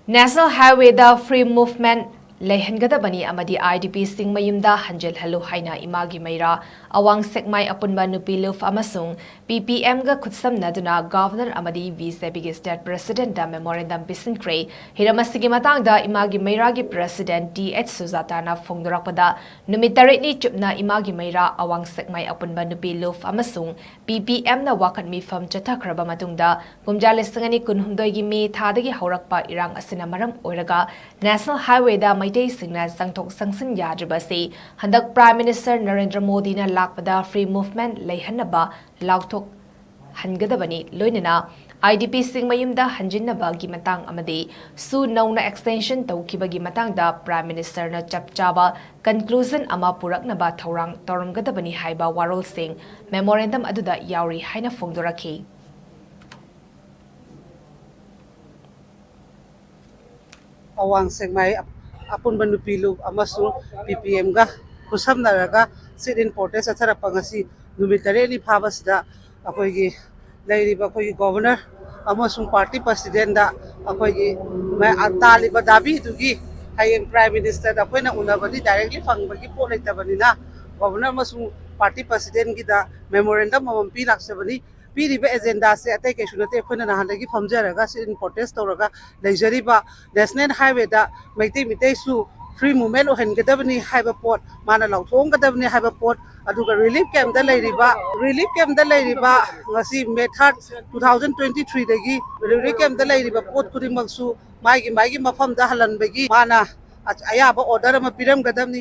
National Highway da free movement LEHANGADABANI Amadi IDPS MAYUMDA HANJINHANLU HAINA IMAGI MEIRA AWANG SEKMAI APUNBA NUPI LUF AMASUNG PPM ga KHUTSAMNADUNA Govenor Amadi VSBG State President da Memorandum Pisinkhre Hiramasigi matangda IMAGI MEIRA gi President DH Suzatana Phongdorakpada Numitare chupna IMAGI MEIRA AWANG SEKMAI APUNBA NUPI LUF AMASUNG PPM na wakat mifam chathakhraba matungda pumja lisangani kunhumdoi gi mi thadagi haurakpa irang asina maram oiraga National Highway da Maitei Singna Sangtok Sangsin Yadribasi, Handak Prime Minister Narendra Modi na lakpada free movement Lehanaba Lautok Hangadabani Loinina, IDP Sing Mayumda Hanjinaba Gimatang Amadi, Su Nauna Extension Taukiba Gimatang da Prime Minister na Chapchaba, Conclusion Ama Purak Naba Taurang Torumgadabani Haiba Warol Singh, Memorandum Aduda Yauri Haina Fongdoraki. Awang SEKMAI APUNBA NUPI LUF AMASUNG PPM ga KHUTSAMNADUNA sit-in protest atharappa ngasi numit 8 ni phabasida akoigi leiriba akoigi governor amasung party president da akoigi taliba dabi dugi hayeng prime minister da koina unabadi directly fangbagi po leitabani governor amasung party president gi da memorandum amam pi laksabani piriba agenda se atai kesunate koina nahandagi famjaraga sit-in protest tawraga leijariba national highway da maitei su free movement ohengadabani haiba pot mana lauthonggadabani haiba pot aduga relief camp da leiriba ngasi May 3, 2023 dagi relief camp da leiriba pot kudimangsu maigi mafam da halanbagi mana ayaba order ma piramgadabni